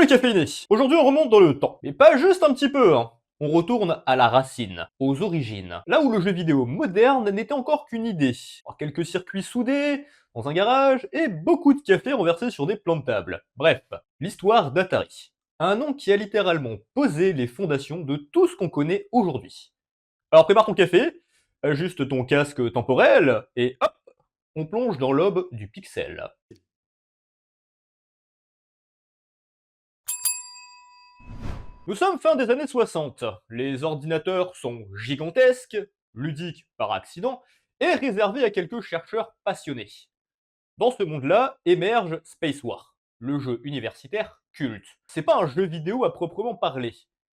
Salut caféiné. Aujourd'hui on remonte dans le temps, mais pas juste un petit peu, hein. On retourne à la racine, aux origines, là où le jeu vidéo moderne n'était encore qu'une idée. Alors, quelques circuits soudés, dans un garage, et beaucoup de café renversés sur des plans de table. Bref, l'histoire d'Atari. Un nom qui a littéralement posé les fondations de tout ce qu'on connaît aujourd'hui. Alors prépare ton café, ajuste ton casque temporel, et hop, on plonge dans l'aube du pixel. Nous sommes fin des années 60. Les ordinateurs sont gigantesques, ludiques par accident, et réservés à quelques chercheurs passionnés. Dans ce monde-là émerge Space War, le jeu universitaire culte. C'est pas un jeu vidéo à proprement parler,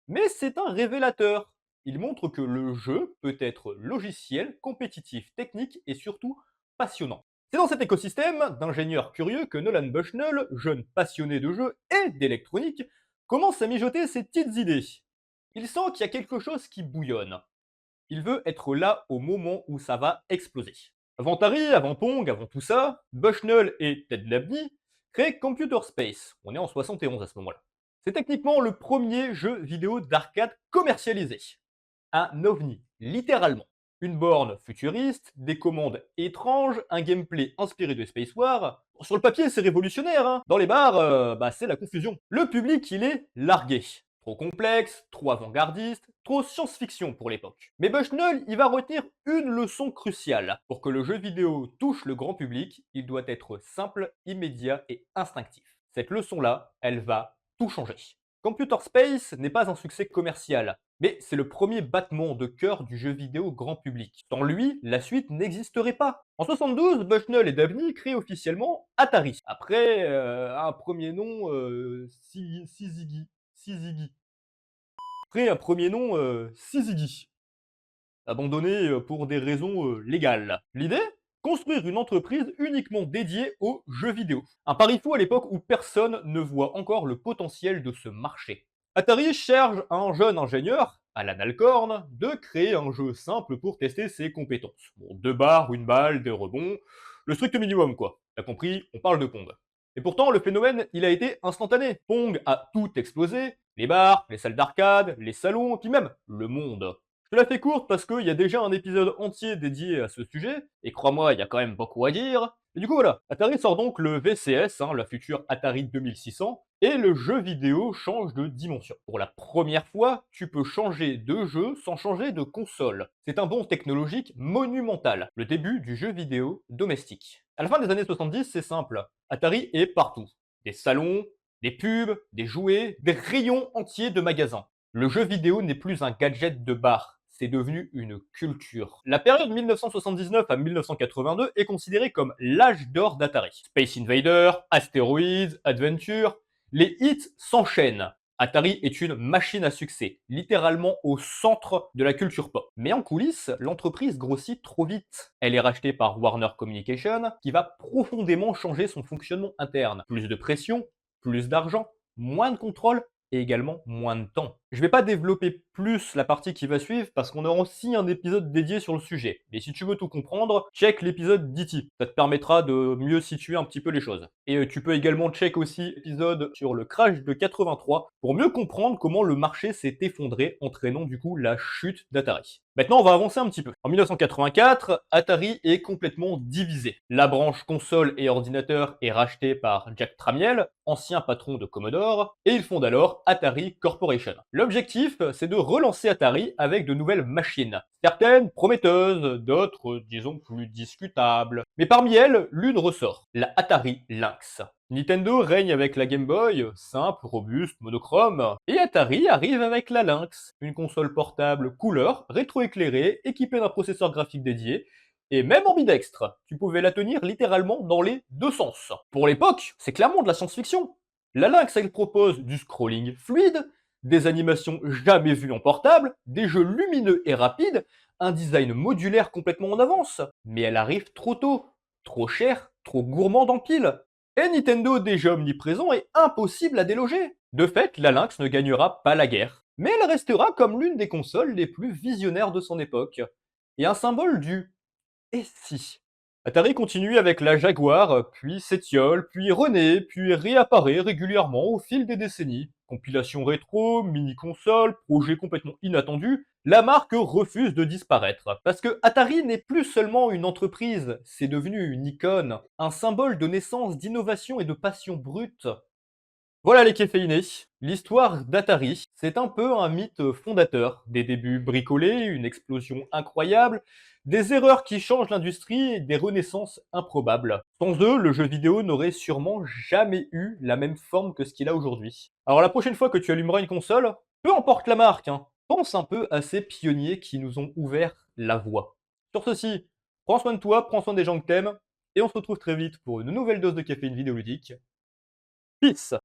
mais c'est un révélateur. Il montre que le jeu peut être logiciel, compétitif, technique et surtout passionnant. C'est dans cet écosystème d'ingénieurs curieux que Nolan Bushnell, jeune passionné de jeux et d'électronique, commence à mijoter ses petites idées. Il sent qu'il y a quelque chose qui bouillonne. Il veut être là au moment où ça va exploser. Avant Atari, avant Pong, avant tout ça, Bushnell et Ted Labney créent Computer Space. On est en 71 à ce moment-là. C'est techniquement le premier jeu vidéo d'arcade commercialisé. Un ovni, littéralement. Une borne futuriste, des commandes étranges, un gameplay inspiré de Space War. Sur le papier, c'est révolutionnaire, hein. Dans les bars, c'est la confusion. Le public, il est largué. Trop complexe, trop avant-gardiste, trop science-fiction pour l'époque. Mais Bushnell, il va retenir une leçon cruciale. Pour que le jeu vidéo touche le grand public, il doit être simple, immédiat et instinctif. Cette leçon-là, elle va tout changer. Computer Space n'est pas un succès commercial, mais c'est le premier battement de cœur du jeu vidéo grand public. Sans lui, la suite n'existerait pas. En 72, Bushnell et Dabney créent officiellement Atari. Après un premier nom, Syzygy. Après un premier nom, Syzygy. Abandonné pour des raisons légales. L'idée? Construire une entreprise uniquement dédiée aux jeux vidéo. Un pari fou à l'époque où personne ne voit encore le potentiel de ce marché. Atari cherche un jeune ingénieur, Alan Alcorn, de créer un jeu simple pour tester ses compétences. Bon, 2 barres, une balle, des rebonds, le strict minimum quoi. T'as compris, on parle de Pong. Et pourtant, le phénomène, il a été instantané. Pong a tout explosé, les bars, les salles d'arcade, les salons, puis même le monde. Je te la fais courte parce qu'il y a déjà un épisode entier dédié à ce sujet, et crois-moi, il y a quand même beaucoup à dire. Et du coup voilà, Atari sort donc le VCS, la future Atari 2600, et le jeu vidéo change de dimension. Pour la première fois, tu peux changer de jeu sans changer de console. C'est un bond technologique monumental, le début du jeu vidéo domestique. À la fin des années 70, c'est simple, Atari est partout. Des salons, des pubs, des jouets, des rayons entiers de magasins. Le jeu vidéo n'est plus un gadget de bar, c'est devenu une culture. La période 1979 à 1982 est considérée comme l'âge d'or d'Atari. Space Invader, Asteroids, Adventure, les hits s'enchaînent. Atari est une machine à succès, littéralement au centre de la culture pop. Mais en coulisses, l'entreprise grossit trop vite. Elle est rachetée par Warner Communication, qui va profondément changer son fonctionnement interne. Plus de pression, plus d'argent, moins de contrôle et également moins de temps. Je vais pas développer plus la partie qui va suivre parce qu'on aura aussi un épisode dédié sur le sujet. Mais si tu veux tout comprendre, check l'épisode d'E.T. Ça te permettra de mieux situer un petit peu les choses. Et tu peux également check aussi l'épisode sur le crash de 83 pour mieux comprendre comment le marché s'est effondré, entraînant du coup la chute d'Atari. Maintenant, on va avancer un petit peu. En 1984, Atari est complètement divisé. La branche console et ordinateur est rachetée par Jack Tramiel, ancien patron de Commodore, et ils fondent alors Atari Corporation. L'objectif, c'est de relancer Atari avec de nouvelles machines. Certaines prometteuses, d'autres, disons, plus discutables. Mais parmi elles, l'une ressort, la Atari Lynx. Nintendo règne avec la Game Boy, simple, robuste, monochrome, et Atari arrive avec la Lynx, une console portable couleur, rétroéclairée, équipée d'un processeur graphique dédié, et même ambidextre. Tu pouvais la tenir littéralement dans les deux sens. Pour l'époque, c'est clairement de la science-fiction. La Lynx, elle propose du scrolling fluide, des animations jamais vues en portable, des jeux lumineux et rapides, un design modulaire complètement en avance. Mais elle arrive trop tôt, trop cher, trop gourmande en piles. Et Nintendo déjà omniprésent est impossible à déloger. De fait, la Lynx ne gagnera pas la guerre, mais elle restera comme l'une des consoles les plus visionnaires de son époque, et un symbole du « et si ». Atari continue avec la Jaguar, puis s'étiole, puis renaît, puis réapparaît régulièrement au fil des décennies. Compilation rétro, mini-console, projet complètement inattendu, la marque refuse de disparaître. Parce que Atari n'est plus seulement une entreprise, c'est devenu une icône, un symbole de naissance d'innovation et de passion brute. Voilà les caféinés. L'histoire d'Atari, c'est un peu un mythe fondateur. Des débuts bricolés, une explosion incroyable, des erreurs qui changent l'industrie et des renaissances improbables. Sans eux, le jeu vidéo n'aurait sûrement jamais eu la même forme que ce qu'il a aujourd'hui. Alors la prochaine fois que tu allumeras une console, peu importe la marque, hein, pense un peu à ces pionniers qui nous ont ouvert la voie. Sur ceci, prends soin de toi, prends soin des gens que t'aimes, et on se retrouve très vite pour une nouvelle dose de caféine vidéoludique. Peace!